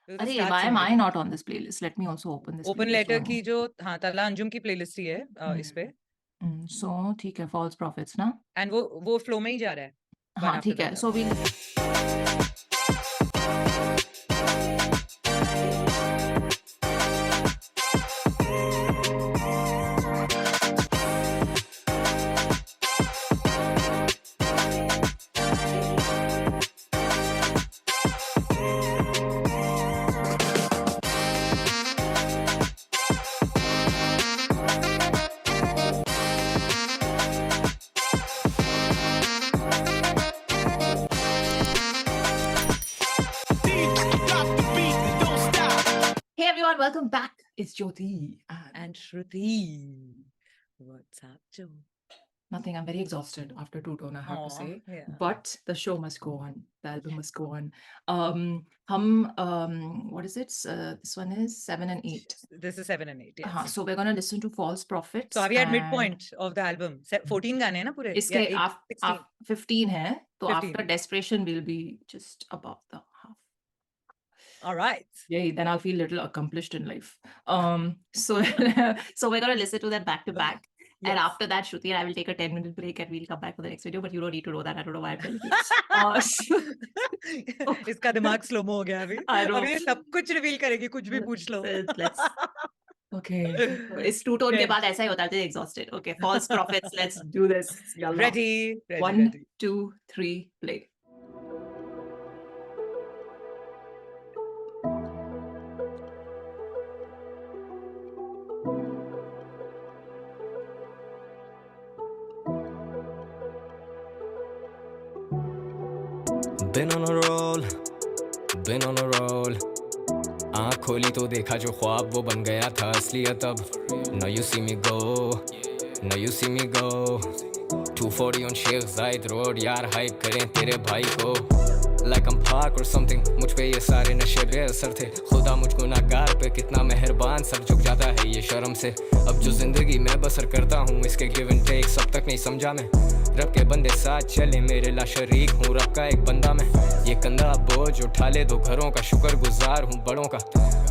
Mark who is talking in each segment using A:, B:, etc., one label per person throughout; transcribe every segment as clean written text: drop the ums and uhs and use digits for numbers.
A: तो
B: अरे,
A: start
B: why am
A: singing.
B: I not on this playlist? Let me also open this
A: open
B: playlist.
A: लेटर
B: दोनों।
A: की जो हाँ तला अंजुम की प्लेलिस्ट ही है इस पे,
B: So ठीक है, False Prophets ना?
A: एंड वो फ्लो में ही जा रहा है वन
B: हाँ
A: आफ्टर
B: ठीक
A: द
B: है,
A: other.
B: so we'll Hey everyone, welcome back. It's Jyoti and
A: and Shruti, what's up जो?
B: nothing. I'm very exhausted after two tone, I have to say.
A: yeah.
B: But the show must go on. The album must go on. What is it? This one is 7 and 8.
A: This is 7 and 8, yes.
B: So we're gonna listen to False Prophets.
A: So are we at
B: and
A: midpoint of the album? 14 गाने हैं ना पूरे?
B: इसके
A: या 16?
B: 15 है, तो
A: 15.
B: after Desperation we'll be just above the half.
A: All right.
B: Yeah, then I'll feel a little accomplished in life. So so we're gonna listen to that back to back. And
A: Yes.
B: after that, Shruti and I will take a 10-minute break and we'll come back for the next video. But you don't need to know that. I don't know why I'm telling you.
A: इसका दिमाग slow हो गया अभी।
B: I know.
A: अभी ये सब कुछ reveal करेगी, कुछ भी पूछ लो।
B: Let's. Okay. इस two tone के बाद ऐसा ही होता है, exhausted. Okay, False Prophets. Let's do this. Yalla.
A: Ready, ready,
B: 1,
A: ready.
B: 2, 3, play.
C: Been on a roll, been on a roll. आँख खोली तो देखा जो ख्वाब वो बन गया था असलियत अब. Now you see me go, now you see me go. 240 on Sheikh Zayed Road, यार हाइप करें तेरे भाई को. Like I'm Park or something, मुझ पे ये सारे नशे बेअसर थे. खुदा मुझ गुनाहगार पे कितना मेहरबान, सर झुक जाता है ये शर्म से. अब जो जिंदगी मैं बसर करता हूँ इसके गिव एंड टेक सब तक नहीं समझा मैं. रब के बंदे साथ चले मेरे ला शरीक हूँ रब का एक बंदा मैं. ये कंधा बोझ उठा ले दो घरों का, शुक्र गुजार हूँ बड़ों का.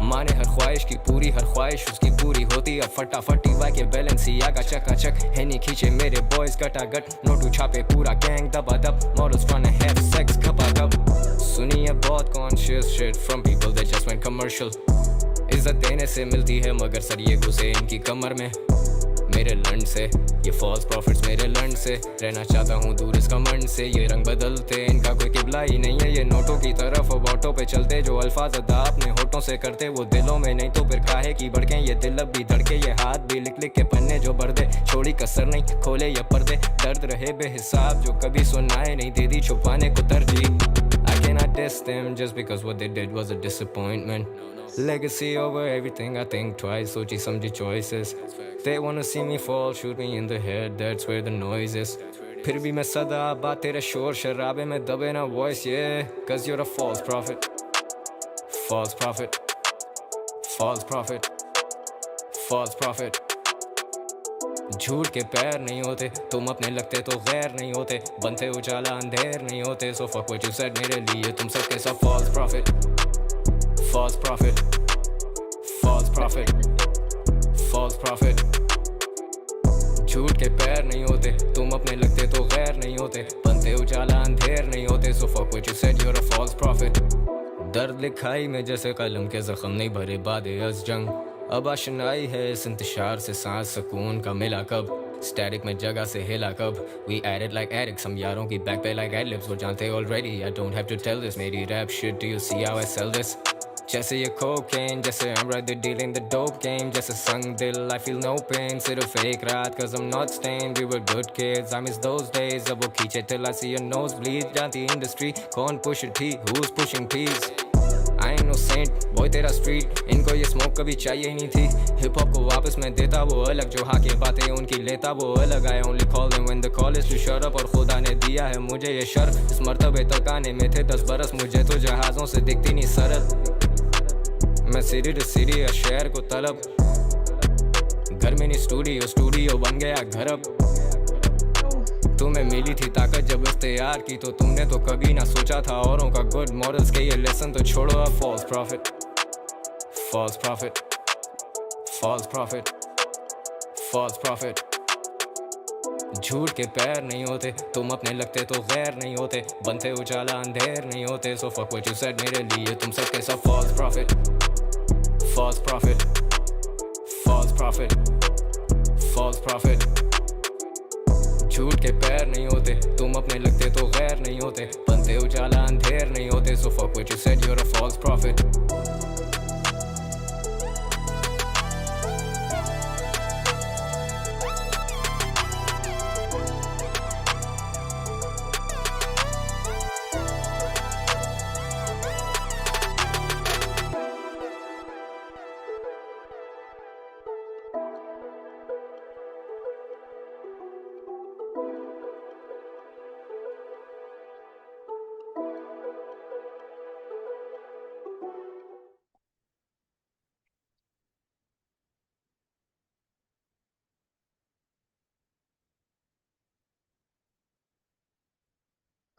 C: माने हर ख्वाहिश की पूरी, हर ख्वाहिश उसकी पूरी होती. अब फटाफट ईवा के बैलेंस या का चकाचक है नहीं खींचे मेरे बॉयज गटागट. नोटू छापे पूरा गैंग दबा दब, models trying to have sex खपा गप. सुनी है बहुत conscious shit from people that just went commercial. इज्जत देने से मिलती है मगर सर ये घुसे इनकी कमर में मेरे लंड से. ये फॉल्स प्रॉफिट्स मेरे लंड से, रहना चाहता हूँ दूर इस कमंड से. ये रंग बदलते इनका कोई किबला ही नहीं है, ये नोटों की तरफ अब ऑटो पे चलते. जो अल्फाज अदा अपने होठों से करते वो दिलों में नहीं तो फिर काहे की भड़के. ये दिल अब भी धड़के, ये हाथ भी लिख लिख के पन्ने जो भर दे. छोड़ी कसर नहीं खोले ये पर्दे, दर्द रहे बेहिसाब जो कभी सुनाए नहीं, दे दी छुपाने को तरजीह. I cannot diss them just because what they did was a disappointment. Legacy over everything, I think twice, sochi samjhi choices. They wanna see me fall, shoot me in the head, that's where the noise is. फिर भी मैं सदा बात तेरे शोर शराबे में दबे ना voice, yeah. Cause you're a false prophet, false prophet, false prophet, false prophet. झूठ के पैर नहीं होते, तुम अपने लगते तो गैर नहीं होते. बनते उजाला अंधेर नहीं होते. So fuck what you said, मेरे लिए तुम सबके सब false prophet, false prophet, false prophet, false prophet. झूठ के पैर नहीं होते, तुम अपने लगते तो गैर नहीं होते. बनते उजाला अंधेर नहीं होते. So fuck what you said, you're a false prophet. दर्द लिखाई में जैसे कलम के जख्म नहीं भरे बादे अज जंग. अब आशनाई है इस इंतशार से, सांस सुकून का मिला कब. स्टैटिक में जगह से हिला कब. We added like addicts, हम यारों की बैक पे like ad-libs वो जानते already. I don't have to tell this, मेरी rap shit, do you see how I sell this? जैसे ये cocaine, जैसे I'm right there dealing the dope game. जैसे संग दिल, I feel no pain. सिर्फ एक रात cause I'm not stained. We were good kids, I miss those days. अब वो खींचे till I see a nosebleed. जानती industry, कौन pusher थी, who's pushing peas. I ain't no saint, boy तेरा street. इनको ये smoke कभी चाहिए ही नहीं थी. Hip hop को वापस मैं देता वो अलग, जो हाँ की बातें उनकी लेता वो अलग. I only call them when the call is to shut up. और खुदा ने दिया है मुझे ये शर्फ, इस मर्तबे तक आने में थे 10 बरस. मुझे तो जहाज़ों से दिखती नहीं सरहद. मैं सिटी टू सिटी या शहर को तलब. घर में नहीं स्टूडियो, स्टूडियो बन गया घर अब. तुम्हें मिली थी ताकत जब इख्तियार की, तो तुमने तो कभी ना सोचा था औरों का गुड मॉडल्स के ये लेसन तो छोड़ो अब. False prophet, false prophet, false prophet, false prophet. झूठ के पैर नहीं होते, तुम अपने लगते तो गैर नहीं होते, बनते उजाला अंधेर नहीं होते. So fuck what you said, मेरे लिए तुम सब कैसा false prophet, false prophet, false prophet, false prophet. झूठ के पैर नहीं होते, तुम अपने लगते तो गैर नहीं होते, बनते उजाला अंधेर नहीं होते. So fuck what you said, you're a false prophet.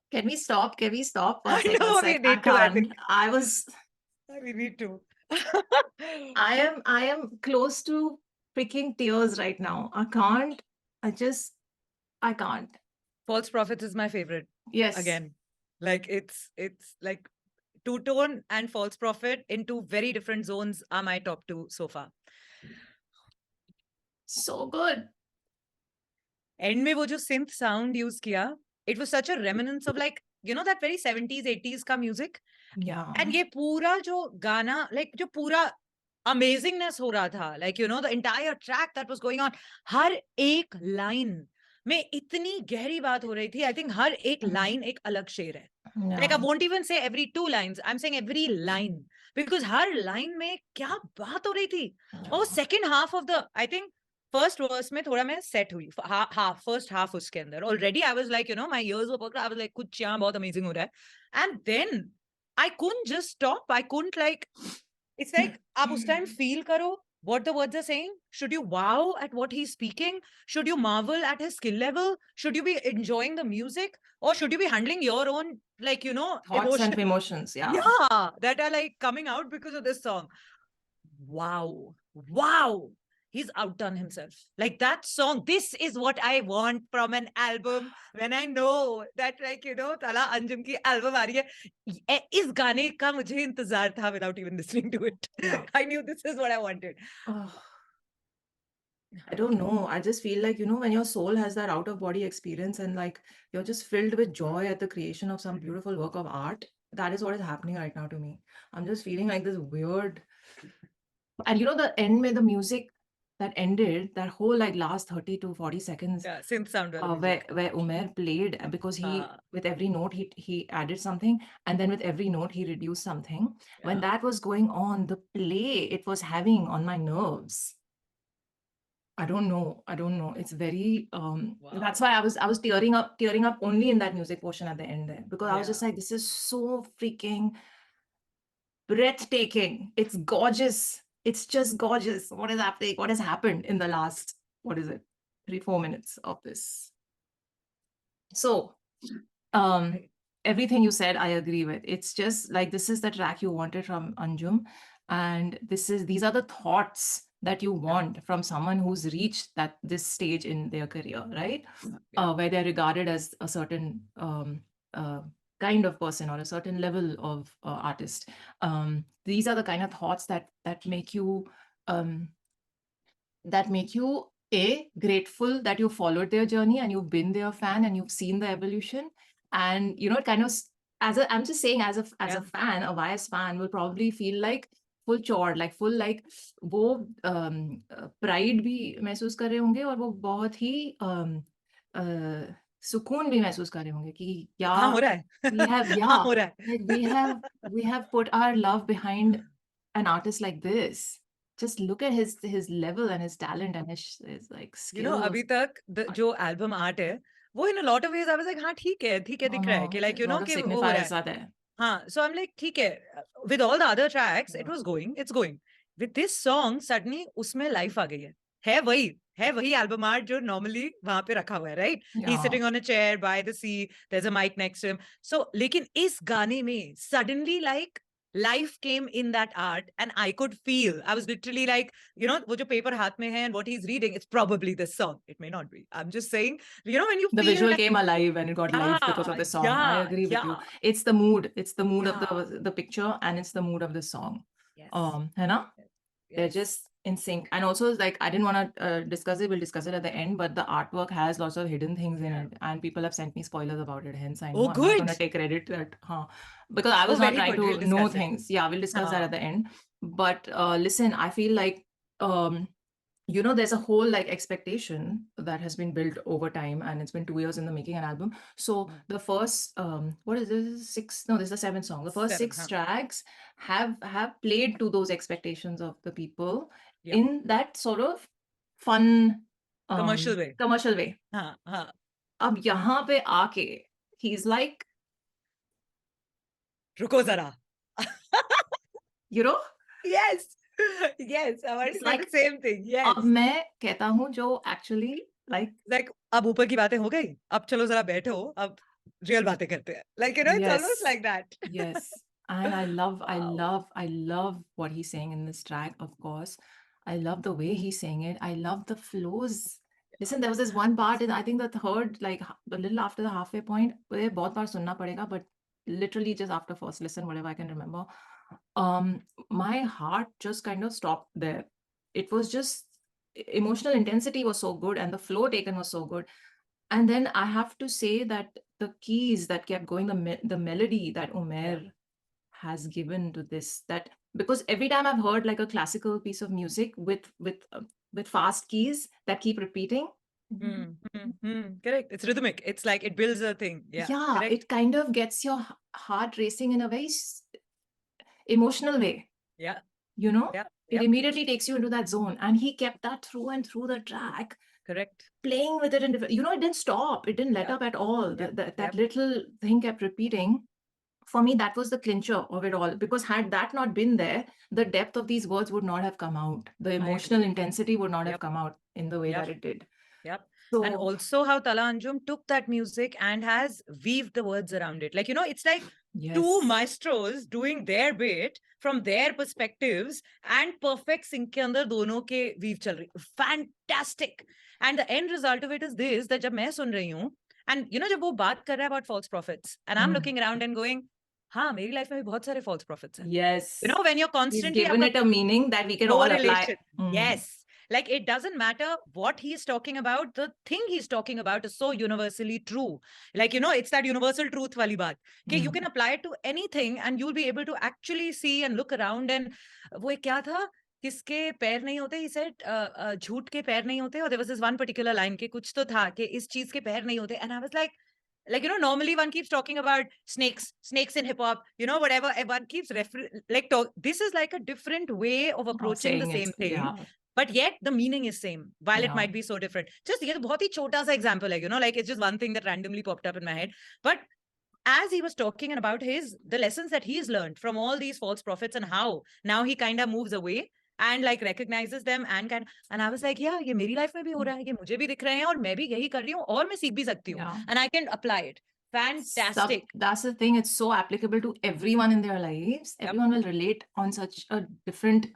B: Can we stop? Can we stop for a
A: I
B: second?
A: know, we
B: I
A: need to, I
B: can't.
A: think.
B: I was.
A: We need to.
B: I am close to freaking tears right now. I can't. I can't.
A: False Prophets is my favorite.
B: Yes.
A: Again, like it's like Two Tone and False Prophet in two very different zones are my top two so far.
B: So good.
A: End में वो जो synth sound use किया, it was such a remnants of like, you know, that very 70s, 80s का music.
B: Yeah.
A: And ये पूरा जो गाना, like जो पूरा amazingness हो रहा था, like, you know, the entire track that was going on, हर एक line में इतनी गहरी बात हो रही थी. I think हर एक line एक अलग शेर है. Like I
B: Yeah.
A: won't even say every two lines. I'm saying every line. Because her line में क्या बात हो रही थी. और second half of the, I think, first verse में थोड़ा मैं set हुई. First half उसके अंदर. Already I was like, you know, my ears were perked. I was like, कुछ यहाँ बहुत amazing हो रहा है. And then I couldn't just stop. I couldn't like, it's like, आप उस time feel करो what the words are saying. Should you wow at what he's speaking? Should you marvel at his skill level? Should you be enjoying the music? Or should you be handling your own, like, you know,
B: Thoughts and emotions. Yeah.
A: yeah, that are like coming out because of this song. Wow. Wow. He's outdone himself. Like that song, this is what I want from an album when I know that, like, you know, Tala Anjum ki album aa rahi hai. Is gaane ka mujhe intezar tha without even listening to it.
B: Yeah.
A: I knew this is what I wanted.
B: Oh, I don't know. I just feel like, you know, when your soul has that out of body experience and like you're just filled with joy at the creation of some beautiful work of art, that is what is happening right now to me. I'm just feeling like this weird. And you know, the end with the music that ended, that whole like last 30 to 40 seconds,
A: Yeah, synth sound.
B: where Umair played, because he, with every note, he added something, and then with every note, he reduced something. When that was going on, the play it was having on my nerves. I don't know. It's very that's why I was tearing up only in that music portion at the end there, because I was just like, this is so freaking breathtaking. It's gorgeous. It's just gorgeous. What is happening? What has happened in the last, what is it, 3-4 minutes of this? So everything you said, I agree with. It's just like, this is the track you wanted from Anjum, and these are the thoughts that you want from someone who's reached this stage in their career, right? Where they're regarded as a certain kind of person or a certain level of artist. These are the kind of thoughts that make you grateful that you followed their journey and you've been their fan and you've seen the evolution. And you know, it kind of, I'm just saying, as a fan, a biased fan will probably feel like full chord, like full, like वो pride भी महसूस कर रहे होंगे और वो बहुत ही सुकून भी महसूस कर रहे होंगे कि
A: हाँ, हो रहा है. हो रहा है.
B: like we have put our love behind an artist like this. Just look at his level and his talent and his like skill.
A: You know, अभी तक जो album art है, वो in a lot of ways I was like, हाँ ठीक है दिख रहा है कि like, you know, कि वो हो रहा है. हाँ, so I'm like, ठीक है. With all the other tracks, it's going. With this song, suddenly उसमें life आ गई है. है वही album art जो normally वहाँ पे रखा हुआ है, right?
B: Yeah.
A: He's sitting on a chair by the sea. There's a mic next to him. So, लेकिन इस गाने में suddenly like life came in that art, and I could feel. I was literally like, wo jo paper haath mein hai and what he's reading, it's probably this song. It may not be. I'm just saying, when you
B: The
A: feel
B: visual
A: that,
B: came alive and it got life because of the song. I
A: yeah,
B: agree with you.
A: yeah,
B: It's the mood. It's the mood of
A: yeah.
B: the picture, and it's the mood of the song.
A: Yes.
B: है ना? They're
A: Yes.
B: just in sync. And also, like, I didn't want to discuss it. We'll discuss it at the end. But the artwork has lots of hidden things in
A: Yeah.
B: it, and people have sent me spoilers about it. Hence, I know
A: Oh,
B: I'm not going to
A: good.
B: take credit that, because I was
A: Oh,
B: not
A: very
B: trying
A: good. We'll
B: to know
A: discuss it.
B: things. Yeah, we'll discuss that
A: Huh.
B: at the end. But listen, I feel like there's a whole like expectation that has been built over time, and it's been 2 years in the making an album. So the first, what is this? This is the seventh song. The first
A: Seven,
B: 6
A: huh.
B: tracks have played to those expectations of the people
A: Yeah.
B: in that sort of fun
A: Commercial way.
B: commercial way.
A: Huh.
B: Ab yahan pe aake, he's like,
A: Ruko zara.
B: yes,
A: Yes. I want to
B: it's
A: say
B: like,
A: the same thing. Yes.
B: अब मैं कहता हूँ जो actually like,
A: अब ऊपर की बातें हो गई, अब चलो जरा बैठो, अब real बातें करते हैं. Like, it's almost
B: yes,
A: like that.
B: yes. And I love
A: Wow.
B: what he's saying in this track, of course. I love the way he's saying it. I love the flows. Listen, there was this one part in, I think the third, like a little after the halfway point, where बहुत बार सुनना पड़ेगा, but literally just after first listen, whatever I can remember, my heart just kind of stopped there. It was just, emotional intensity was so good, and the flow taken was so good. And then I have to say that the keys that kept going, the melody that Umair has given to this, that because every time I've heard like a classical piece of music with fast keys that keep repeating,
A: Correct. It's rhythmic. It's like it builds a thing. Yeah. Correct.
B: it kind of gets your heart racing in a very emotional way.
A: Yeah.
B: It
A: Yep.
B: immediately takes you into that zone, and he kept that through and through the track.
A: Correct.
B: Playing with it, and it didn't stop. It didn't let up at all. That little thing kept repeating. For me, that was the clincher of it all, because had that not been there, the depth of these words would not have come out. The emotional intensity would not have come out in the way that it did.
A: Yep.
B: So,
A: And also how Tala Anjum took that music and has weaved the words around it. Like, it's like two maestros doing their bit from their perspectives, and perfect sync ke andar dono ke weave chal rahi. Fantastic. And the end result of it is this, that jab main sun rahi hu, and jab wo baat kar raha hai about false prophets, and I'm looking around and going, हाँ, मेरी life में भी बहुत सारे false prophets हैं.
B: yes,
A: when you're constantly
B: he's given it a meaning that we can all apply.
A: Yes. Like, it doesn't matter what he's talking about. The thing he's talking about is so universally true. Like, it's that universal truth wali baat. Okay, you can apply it to anything, and you'll be able to actually see and look around. And वो एक क्या था? किसके पैर नहीं होते? He said, झूठ के पैर नहीं होते. Or there was this one particular line के कुछ तो था कि इस चीज के पैर नहीं होते. And I was like, normally one keeps talking about snakes in hip hop, whatever. One keeps this is like a different way of approaching the same thing. Yeah. But yet the meaning is same, while it might be so different. Just ये बहुत ही छोटा सा example है, like it's just one thing that randomly popped up in my head. But as he was talking about the lessons that he's learned from all these false prophets, and how now he kind of moves away and like recognizes them, and I was like, yeah, ये मेरी life में भी हो रहा है, ये मुझे भी दिख रहे हैं, और मैं भी यही कर रही हूँ, और मैं सीख भी सकती हूँ, and I can apply it. Fantastic.
B: That's the thing. It's so applicable to everyone in their lives. Everyone will relate on such a different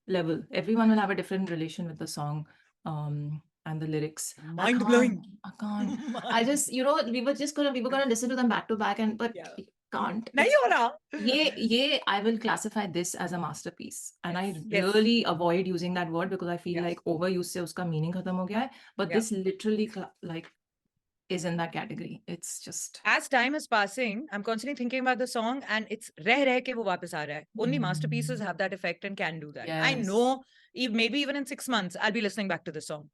B: level. Everyone will have a different relation with the song and the lyrics.
A: Mind blowing.
B: I can't. I just, we were gonna listen to them back to back, but can't.
A: Nahi ho raha.
B: Yeah, I will classify this as a masterpiece, and I really avoid using that word because I feel like overuse se uska meaning khatam ho gaya hai. But this literally is in that category. It's just,
A: as time is passing, I'm constantly thinking about the song, and it's reh ke wo wapas aa raha hai. Only masterpieces have that effect and can do that. I know, maybe even in 6 months, I'll be listening back to the song.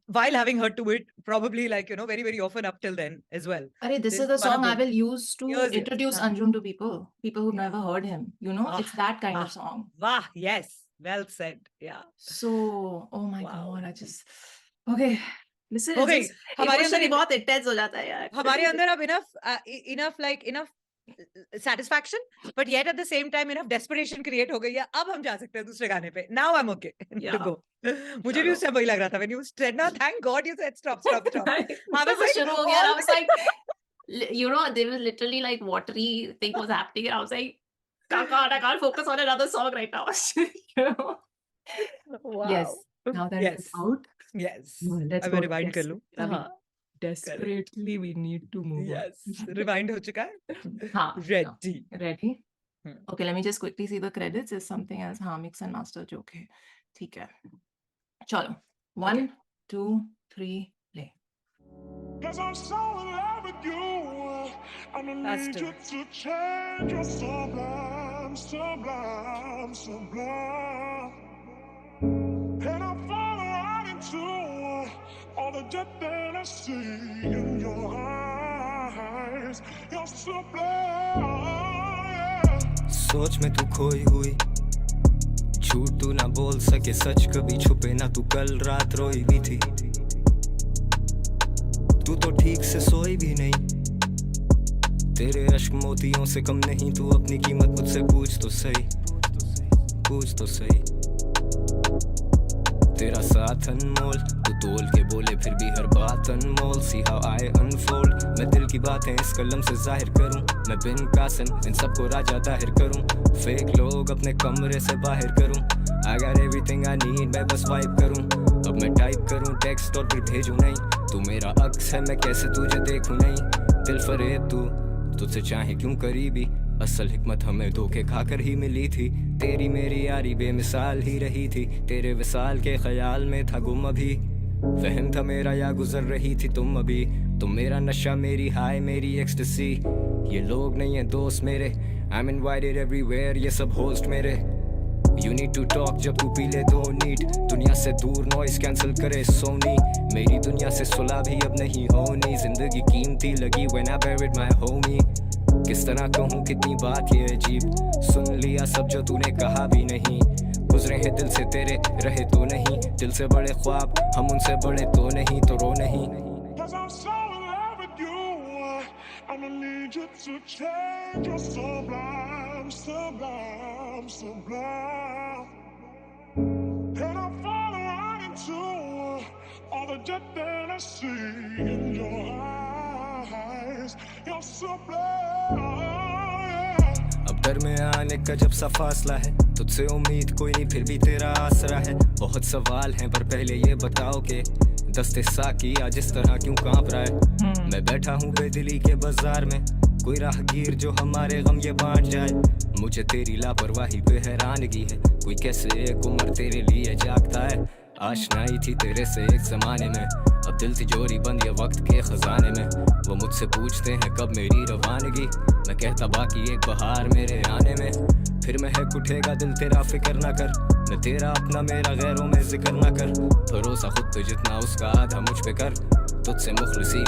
A: While having heard to it, probably very, very often up till then as well.
B: This is the song I will use to introduce Anjum to people who've never heard him. It's that kind of song.
A: Wow, yes. Well said. Yeah.
B: So, oh my God, okay. Listen,
A: okay.
B: हमारे अंदर बहुत intense हो जाता है यार.
A: हमारे अंदर अब enough satisfaction, but yet at the same time enough desperation create हो गई है. अब हम जा सकते हैं दूसरे गाने पे. Now I'm okay to go. मुझे भी उस समय वही लग रहा था when you said, "No, thank God you said stop." I
B: was like, there was literally like watery thing was happening, and I was like, God, I can't focus on another song right now. You know?
A: Wow.
B: Yes. Now that
A: Yes.
B: it's out,
A: Yes.
B: let's
A: अब
B: go.
A: rewind कर लूं. हाँ.
B: Desperately, we need to move on.
A: Yes. Rewind हो चुका है.
B: हाँ.
A: Ready.
B: Ready?
A: Hmm.
B: Okay, let me just quickly see the credits. Is something else? हाँ, mix and master जो okay. ठीक है. चलो. 1, 2, 3, play.
D: 'Cause I'm so in love with you. I need
A: Faster.
D: you to change. You're sublime, sublime, sublime. And I'm falling right into all the depth that I see in your eyes. You're sublime, yeah.
C: सोच में तू खोई हुई, झूठ तू ना बोल सके, सच कभी छुपे ना, तू कल रात रोई भी थी, तू तो ठीक से सोई भी नहीं, तेरे अश्क मोतियों से कम नहीं, तू अपनी कीमत मुझसे पूछ तो सही, पूछ तो सही, तेरा साथ अनमोल, तू तोल के बोले फिर भी हर बात अनमोल, see how I unfold, मैं दिल की बातें इस कलम से जाहिर करूं, मैं बिन कासिम इन सबको राजा दाहिर करूं, फेक लोग अपने कमरे से बाहर करूं, I got everything I need, मैं बस वाइब करूं, अब मैं टाइप करूं टेक्स्ट और फिर भेजूं नहीं, तू मेरा अक्स है मैं कैसे तुझे देखूं नहीं, दिल फरेब तू तुझसे चाहे क्यों करीबी, असल हिकमत हमें धोखे खाकर ही मिली थी, तेरी मेरी यारी बेमिसाल ही रही थी, तेरे विसाल के ख्याल में था गुम अभी, वहम था मेरा या गुजर रही थी तुम अभी, तुम मेरा नशा मेरी हाय मेरी एक्सटेसी, ये लोग नहीं है दोस्त मेरे, I'm invited everywhere ये सब होस्ट मेरे, You need to talk जब तू पी ले दो नीट, दुनिया से दूर नॉइस कैंसिल करे सोनी, मेरी दुनिया से सुलह भी अब नहीं होनी, जिंदगी कीमती लगी when I buried my homie, किस तरह कहूँ कितनी बात ये अजीब, सुन लिया सब जो तूने कहा भी नहीं, गुजरे हैं दिल से तेरे रहे तो नहीं, दिल से बड़े ख्वाब हम उनसे बड़े तो नहीं, तो रो नहीं.
D: 'Cause I'm so in love with you. I'ma need you to change. You're sublime, sublime, sublime. And I'm falling right into all the depth that I see in your eyes. You're sublime, yeah.
C: अब डर में आने का जब सा फासला है, तुझसे उम्मीद कोई नहीं फिर भी तेरा आसरा है, बहुत सवाल हैं पर पहले ये बताओ कि दस्ते साकी आज इस तरह क्यों कांप रहा है, मैं बैठा हूँ बेदिली के बाजार में, कोई राहगीर जो हमारे गम ये बांट जाए, मुझे तेरी लापरवाही पे हैरानगी है, कोई कैसे एक उम्र तेरे लिए जागता है, आशनाई थी तेरे से एक ज़माने में, अब दिल तिजोरी बंद ये वक्त के खजाने में, वो मुझसे पूछते हैं कब मेरी रवानगी, मैं कहता बाकी एक बहार मेरे आने में, फिर महक उठेगा दिल तेरा फिक्र ना कर, मैं तेरा अपना मेरा गैरों में जिक्र ना कर, भरोसा खुद पे जितना उसका आधा मुझ पे कर, तुझसे मुखलिसी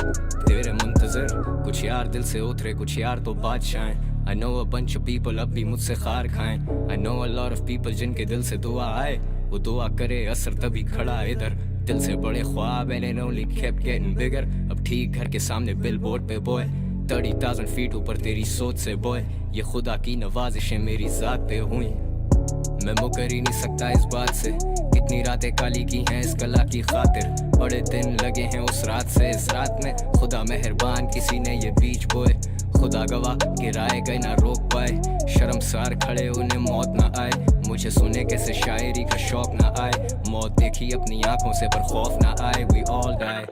C: तेरे मुंतजर, कुछ यार दिल से उतरे कुछ यार तो बादशाह, I know a bunch of people अब भी मुझसे खार खाएं, I know a lot of people जिनके दिल से दुआ आए, वो दुआ करे असर तभी खड़ा इधर, दिल से बड़े ख्वाब and it only kept getting bigger, अब ठीक घर के सामने बिलबोर्ड पे boy 30,000 फीट ऊपर तेरी सोच से boy, ये खुदा की नवाजिशें मेरी ज़ात पे हुई, मैं मुकर ही नहीं सकता इस बात से, कितनी रातें काली की हैं इस कला की खातिर, बड़े दिन लगे हैं उस रात से इस रात में, खुदा मेहरबान किसी ने ये बीच बोए, खुदा गवाह गिराए गए ना रोक पाए, शर्मसार खड़े उन्हें मौत ना आए, मुझे सुने कैसे शायरी का शौक ना आए, मौत देखी अपनी आंखों से पर खौफ ना आए, we all die.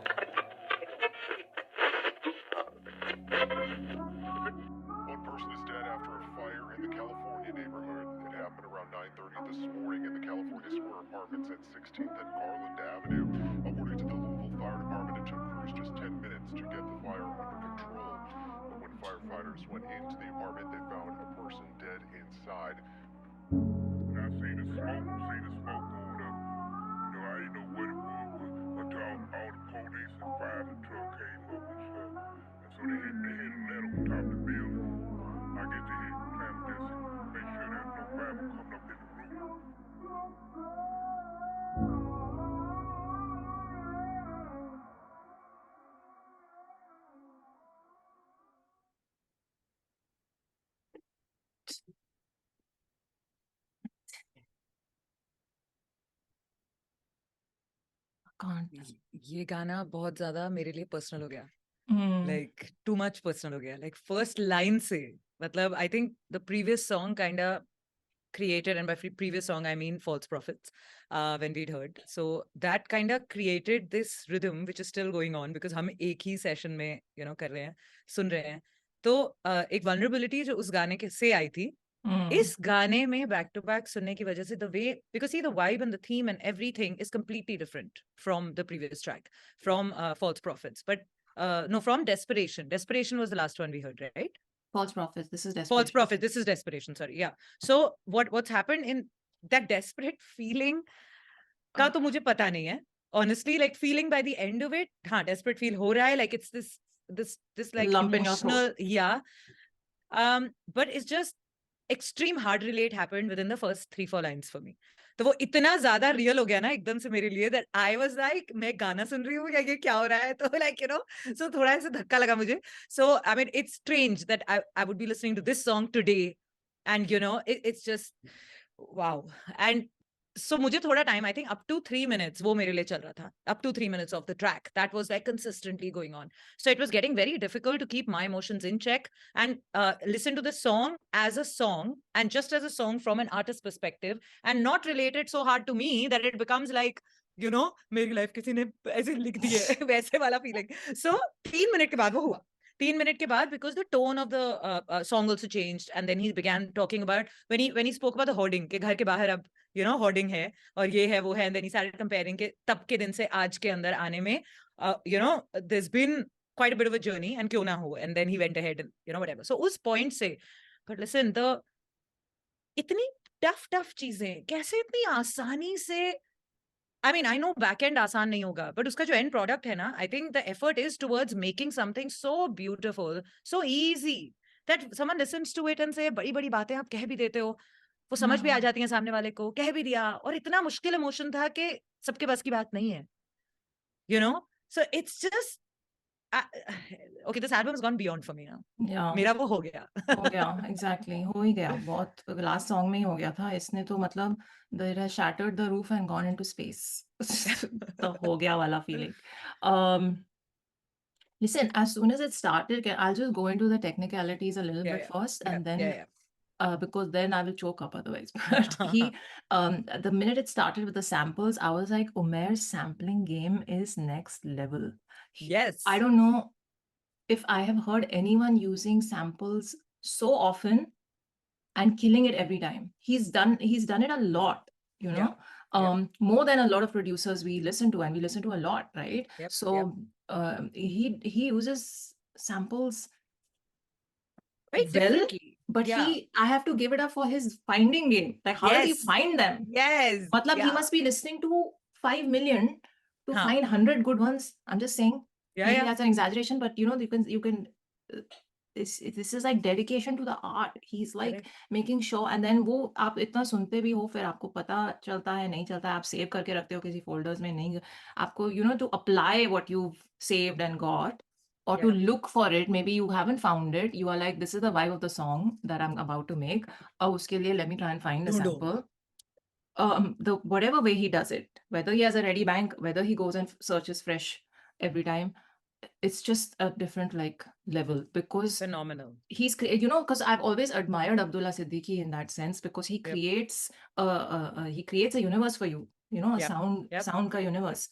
D: One person is dead after a fire in the California neighborhood. It happened around 9:30 this morning in the California Square Apartments at 16th and Garland Avenue. According to the Louisville Fire Department, it took crews just 10 minutes to get the fire under control. But when firefighters went into the apartment, they found a person dead inside. I seen the smoke going up. You know, I didn't know what it was until all the police and fire and truck came up and stuff. And so they hit a ladder on top of the building. I get to hit clandestine, make sure there's no fire coming up in the room.
A: ये गाना बहुत ज्यादा मेरे लिए personal हो गया,
B: Hmm.
A: Like too much personal हो गया, लाइक फर्स्ट लाइन से Matlab, I think the previous song kind of created, and by previous song I mean False Prophets, when we'd heard. So that kind of created this rhythm which is still going on because हम एक ही session में कर रहे हैं, सुन रहे हैं. तो एक vulnerability जो उस गाने के से आई थी, इस गाने में back to back सुनने की वजह से the way, because see the vibe and the theme and everything is completely different from the previous track, from False Prophets, but no, from Desperation. Desperation was the last one we heard, right?
B: False Prophets. This is Desperation.
A: False Prophet. This is Desperation. Sorry. Yeah. So what's happened in that desperate feeling का तो मुझे पता नहीं है. Honestly, like feeling by the end of it, हाँ, desperate feel हो रहा है. Like it's this like
B: lump in your throat.
A: emotional, yeah. But it's just extreme hard relate happened within the first 3-4 lines for me. तो वो इतना ज्यादा real हो गया ना एकदम से मेरे लिए that I was like मैं गाना सुन रही हूँ या ये क्या हो रहा है, तो like so थोड़ा ऐसे धक्का लगा मुझे. So I mean it's strange that I would be listening to this song today and it's just wow. And so मुझे थोड़ा time, I think up to 3 minutes वो मेरे लिए चल रहा था, up to 3 minutes of the track that was like consistently going on. So it was getting very difficult to keep my emotions in check and listen to the song as a song and just as a song from an artist perspective and not relate it so hard to me that it becomes like मेरी life किसी ने ऐसे लिख दी है वैसे वाला feeling. So 3 minute के बाद वो हुआ. 3 minute के बाद, because the tone of the song also changed, and then he began talking about when he spoke about the hoarding के घर के बाहर अब hoarding है और ये है वो है, and then he started comparing के तब के दिन से आज के अंदर आने में there's been quite a bit of a journey and क्यों ना हो, and then he went ahead and whatever. So उस point से, but listen, the इतनी tough चीजें कैसे इतनी आसानी से, I mean, I know back-end आसान नहीं होगा, but उसका जो end product है ना, I think the effort is towards making something so beautiful, so easy, that someone listens to it and say, बड़ी-बड़ी बातें आप कह भी देते हो, वो समझ भी आ जाती हैं सामने वाले को, कह भी दिया, और इतना मुश्किल emotion था कि सबके बस की बात नहीं है. So it's just, okay, this album has gone beyond for me now.
B: Yeah.
A: मेरा वो हो गया.
B: हो गया, exactly, हो ही गया. बहुत last song में ही हो गया था. इसने तो मतलब it has shattered the roof and gone into space. तो हो गया वाला feeling. Listen, as soon as it started, I'll just go into the technicalities a little bit first, and then because then I will choke up otherwise. But the minute it started with the samples, I was like, Umair's sampling game is next level.
A: Yes.
B: I don't know if I have heard anyone using samples so often and killing it every time. He's done it a lot, more than a lot of producers we listen to, and we listen to a lot, right? So he uses samples
A: very differently.
B: But I have to give it up for his finding game. Like, how does he find them?
A: Yes.
B: Matlab, he must be listening to 5 million to find 100 good ones. I'm just saying. Maybe that's an exaggeration, but you can this is like dedication to the art. He's like making sure, and then वो आप इतना सुनते भी हो, फिर आपको पता चलता है नहीं चलता है, आप सेव करके रखते हो किसी folders में, नहीं आपको to apply what you've saved and got, or to look for it. Maybe you haven't found it, you are like, this is the vibe of the song that I'm about to make, uske liye let me try and find a sample. The whatever way he does it, whether he has a ready bank, whether he goes and searches fresh every time, it's just a different like level, because
A: phenomenal.
B: He's because I've always admired Abdullah Siddiqui in that sense, because he creates a universe for you, a sound ka universe.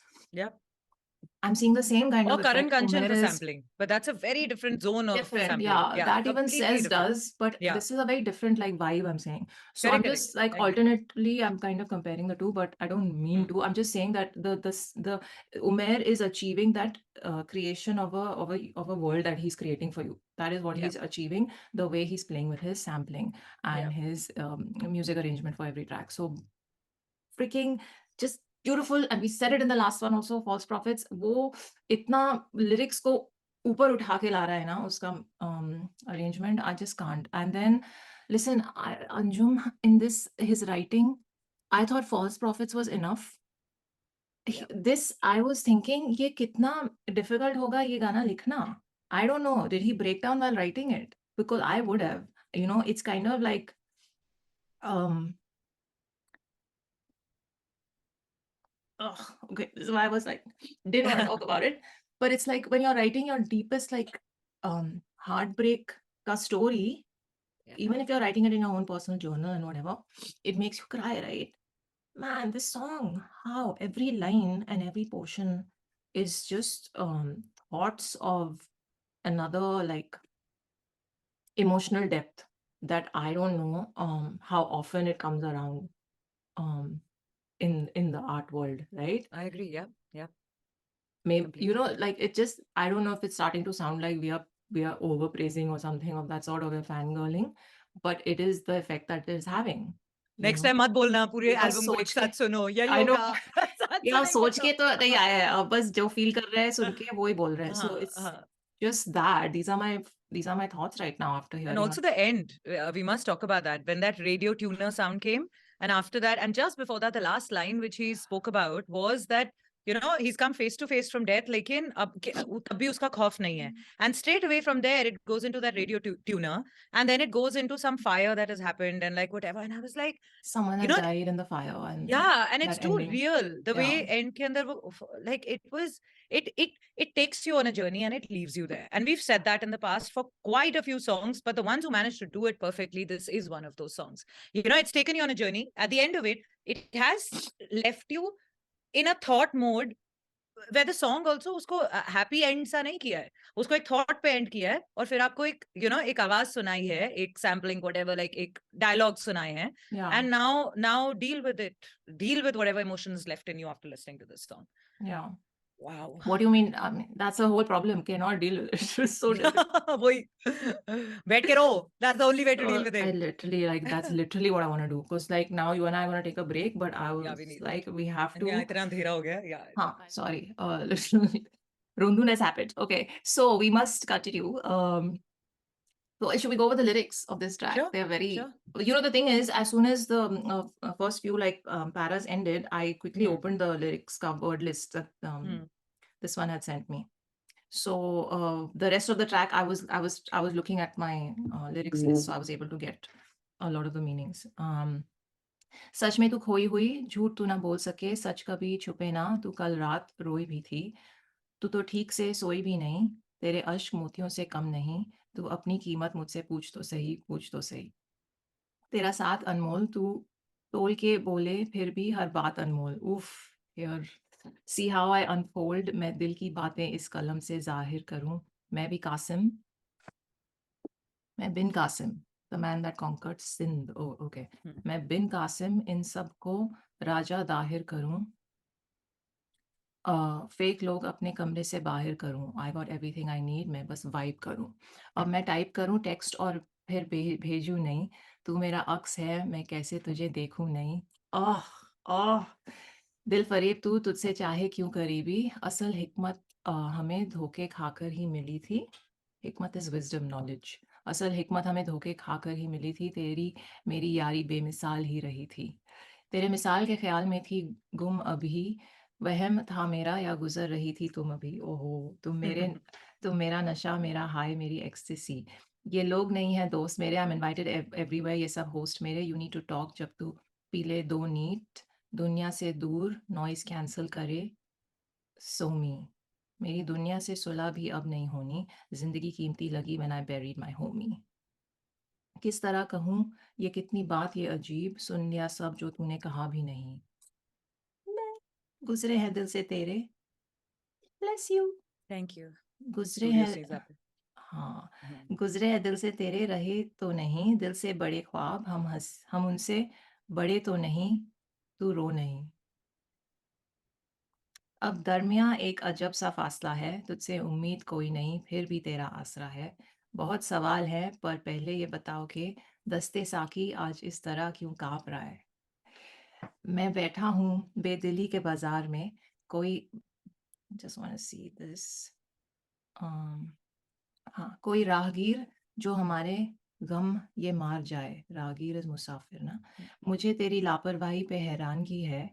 B: I'm seeing the same kind of
A: Karan Kanchan for sampling, but that's a very different zone of sampling.
B: That even says does, but this is a very different like vibe, I'm saying. So I'm just like alternately, I'm kind of comparing the two, but I don't mean to. I'm just saying that the Umair is achieving that creation of a world that he's creating for you. That is what he's achieving, the way he's playing with his sampling and his music arrangement for every track. So freaking just beautiful. And we said it in the last one also, False Prophets, वो इतना lyrics को ऊपर उठा के ला रहा है ना उसका arrangement, I just can't. And then listen, Anjum, in his writing, I thought False Prophets was enough. This, I was thinking, ये कितना difficult होगा ये गाना लिखना. I don't know, did he break down while writing it? Because I would have, it's kind of like okay, so I was like, didn't want to talk about it, but it's like when you're writing your deepest like heartbreak ka story, even if you're writing it in your own personal journal and whatever, it makes you cry, right? Man, this song, how every line and every portion is just thoughts of another like emotional depth that I don't know how often it comes around um in the art world, right?
A: I agree. Yeah. Yeah.
B: Maybe
A: Completely.
B: like it just, I don't know if it's starting to sound like we are overpraising or something of that sort, of a fangirling, but it is the effect that it is having,
A: Next time मत बोलना पूरे
B: बस
A: album को एक
B: सोच के,
A: साथ सुनो, यही
B: I know,
A: होगा। साथ
B: या
A: सुनेंगे
B: सोच
A: तो।
B: के तो नहीं आया है, अब बस जो फील कर रहे हैं सुन के वो ही बोल रहे हैं. So
A: हाँ,
B: it's
A: हाँ।
B: just that these are my thoughts right now after
A: And
B: hearing
A: also the end, we must talk about that. When that radio tuner sound came, and after that, and just before that, the last line which he spoke about was that, he's come face to face from death, लेकिन तब भी उसका खौफ नहीं है. And straight away from there, it goes into that radio tuner, and then it goes into some fire that has happened and like whatever. And I was like,
B: someone
A: you
B: has
A: know,
B: died in the fire, and
A: yeah, and it's
B: that
A: too
B: ending.
A: real. The way
B: Yeah.
A: end ke andar like it was, it takes you on a journey and it leaves you there. And we've said that in the past for quite a few songs, but the ones who managed to do it perfectly, this is one of those songs. It's taken you on a journey. At the end of it, it has left you in a thought mode where the song also उसको happy end सा नहीं किया है, उसको एक thought पे end किया है, और फिर आपको एक एक आवाज सुनाई है, एक sampling whatever, like एक dialogue सुनाए हैं,
B: Yeah.
A: and now deal with it, deal with whatever emotions left in you after listening to this song.
B: Yeah.
A: Wow.
B: What do you mean? I mean, that's the whole problem. Cannot deal with it. It's so difficult.
A: वही बैठ के रो, that's the only way to deal with
B: I
A: it.
B: literally that's literally what I want to do. Because like now you and I are gonna take a break, but I
A: Yeah,
B: was
A: we need
B: like,
A: that.
B: we have
A: And yeah,
B: to.
A: इतना अंधेरा हो गया. Yeah.
B: Huh, sorry. Literally, Rundun happened. Okay, so we must continue. So should we go over the lyrics of this track?
A: Sure,
B: They're very.
A: sure.
B: The thing is, as soon as the first few like paras ended, I quickly opened the lyrics word list that this one had sent me. So the rest of the track, I was looking at my lyrics list, so I was able to get a lot of the meanings. सच में तू खोई हुई, झूठ तू ना बोल सके, सच कभी छुपे ना, तू कल रात रोई भी थी, तू तो ठीक से सोई भी नहीं, तेरे अश्क मोतियों से कम नहीं, तू अपनी कीमत मुझसे पूछ तो सही, पूछ तो सही, तेरा साथ अनमोल, तू तोल के बोले फिर भी हर बात अनमोल. उफ, यार, सी हाउ आई अनफोल्ड, मैं दिल की बातें इस कलम से जाहिर करूं, मैं भी कासिम, मैं bin Qasim, the man that conquered Sindh. Oh okay, मैं बिन कासिम इन सब को राजा दाहिर करूं, फेक लोग अपने कमरे से बाहर करूं, I got everything I need, मैं बस वाइब करूं. अब मैं टाइप करूं टेक्स्ट और फिर भेजूं नहीं, तू मेरा अक्स है, मैं कैसे तुझे देखूं नहीं. आह आह, दिल फरेब तू, तुझसे चाहे क्यों करीबी, असल हिकमत हमें धोखे खाकर ही मिली थी. हिकमत इज विजडम, नॉलेज. असल हिकमत हमें धोखे खाकर ही मिली थी, तेरी मेरी यारी बेमिसाल ही रही थी, तेरे मिसाल के ख्याल में थी गुम अभी, वहम था मेरा या गुजर रही थी तुम अभी. ओहो, तुम मेरा नशा, मेरा हाय, मेरी एक्सटेसी, ये लोग नहीं है दोस्त मेरे, आई एम इनवाइटेड एवरीवेयर, ये सब होस्ट मेरे, यू नीड टू टॉक जब तू पी ले दो नीट, दुनिया से दूर नॉइस कैंसिल करे, सो मी, मेरी दुनिया से सुलह भी अब नहीं होनी, जिंदगी कीमती लगी when I buried my Homi. किस तरह कहूँ ये कितनी बात ये अजीब, सुन लिया सब जो तूने कहा भी नहीं, मैं गुजरे हैं दिल से तेरे, ब्लेस यू,
A: Thank you.
B: गुजरे
A: Studio
B: हैं.
A: sees up.
B: हाँ, गुजरे हैं दिल से तेरे, रहे तो नहीं दिल से बड़े ख्वाब, हम उनसे बड़े तो नहीं, तू रो नहीं. अब दरमियाँ एक अजब सा फासला है, तुझसे उम्मीद कोई नहीं, फिर भी तेरा आसरा है. बहुत सवाल है पर पहले ये बताओ कि दस्ते साकी आज इस तरह क्यों काँप रहा है. मैं बैठा हूँ बेदिली के बाजार में, कोई just want to see this. हाँ, कोई राहगीर जो हमारे गम ये मार जाए, राहगीर इज मुसाफिर ना, मुझे तेरी लापरवाही पे हैरानगी है,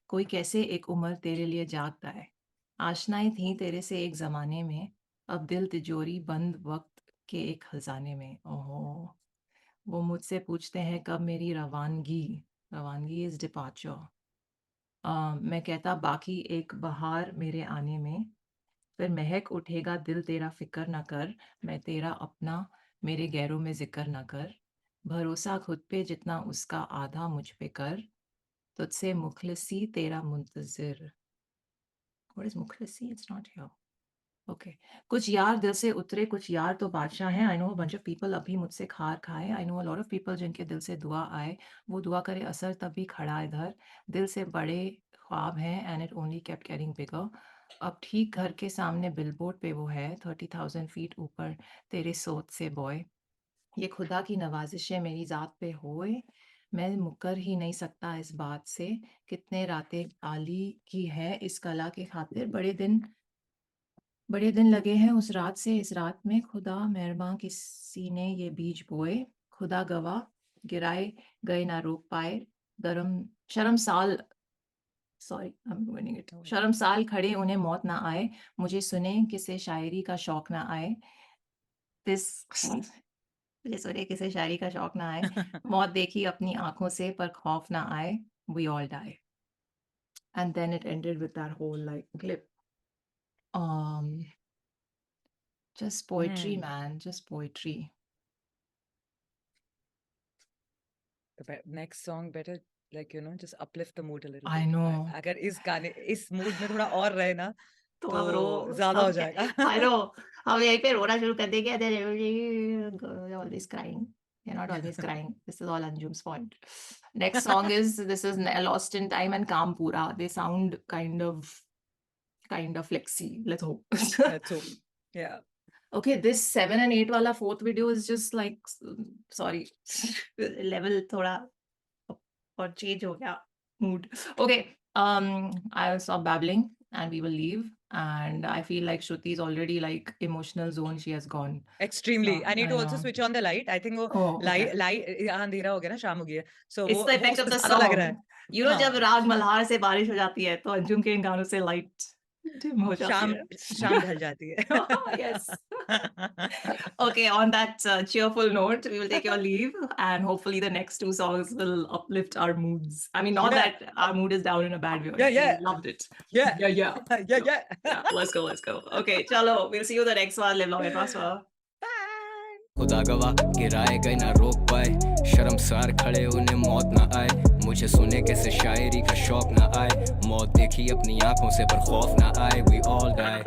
B: कोई कैसे एक उम्र तेरे लिए जागता है, आशनाएं थी तेरे से एक जमाने में, अब दिल तिजोरी बंद वक्त के एक खजाने में. ओहो, वो मुझसे पूछते हैं कब मेरी रवानगी, रवानगी इज डिपार्चर. मैं कहता बाकी एक बहार मेरे आने में, फिर महक उठेगा दिल तेरा फिक्र न कर, मैं तेरा अपना मेरे गैरों में जिक्र न कर, भरोसा खुद पे जितना उसका आधा मुझ पे कर, तुझसे मुखलिसी तेरा मुंतजिर. What is मुखलिसी? It's not here. Okay. कुछ यार दिल से उतरे, कुछ यार तो बादशाह हैं. I know a bunch of people अभी मुझसे खार खाए. I know a lot of people जिनके दिल से दुआ आए. वो दुआ करे असर तब भी खड़ा इधर. दिल से बड़े ख्वाब हैं and it only kept getting bigger. अब ठीक घर के सामने बिलबोर्ड पे वो है 30,000 फीट ऊपर तेरे सोच से बॉय. ये खुदा की नवाजिशें मेरी ज़ात पे होए. मैं मुकर ही नहीं सकता इस बात से. कितने रातें आली की है इस कला के खातिर. बड़े दिन लगे हैं उस रात से इस रात में. खुदा मेहरबां किसी ने ये बीज बोए. खुदा गवाह गिराए गए ना रोक पाए. शर्मसाल शर्मसाल खड़े उन्हें मौत ना आए. मुझे सुने किसे शायरी का शौक ना आए. मुझे सुने किसे शायरी का शौक ना आए. मौत देखी अपनी आंखों से पर खौफ ना आए. We all die. And then it ended with that whole like clip. Just poetry, man. Just poetry.
A: The next song better, like, you know, just uplift the mood a little
B: I
A: bit.
B: know.
A: अगर इस mood में थोड़ा और रहे ना
B: तो
A: तो
B: हम रो
A: ज्यादा हो जाएगा.
B: I know. हम यहीं पे रोना शुरू कर देंगे. Then everybody always crying. They're not always crying. This is all Anjum's fault. Next song is Lost in Time and Kampura. They sound kind of flexy. Let's hope.
A: Let's hope. Yeah.
B: Okay, this 7 and 8 wala fourth video is just like, sorry, level thoda or change ho gaya mood. Okay, I'll stop babbling and we will leave. And I feel like Shruti is already like emotional zone. She has gone.
A: Extremely.
B: So,
A: I need to
B: I
A: also
B: know.
A: switch on the light. I think वो
B: Oh, okay.
A: light अंधेरा हो गया ना, शाम हो गई है. So
B: It's
A: वो
B: the effect of
A: उससे
B: the
A: ज्यादा लग रहा
B: song.
A: है.
B: You know,
A: हाँ.
B: जब राग मल्हार से बारिश हो जाती है, तो अंजुम के इन गानों से light dim हो जाती है.
A: शाम ढल जाती है.
B: Yes. Okay, on that cheerful note, we will take your leave and hopefully the next two songs will uplift our moods. I mean, not
A: Yeah.
B: that our mood is down in a bad way.
A: Yeah, yeah.
B: We loved it.
A: Yeah.
B: Yeah.
A: Yeah.
B: Let's go. Okay, chalo. We'll see you the next one. Live long and prosper.
C: खुदा गवाह गिराए गए ना रोक पाए. शर्मसार खड़े उन्हें मौत ना आए. मुझे सुने कैसे शायरी का शौक ना आए. मौत देखी अपनी आंखों से पर खौफ ना आए. We all die.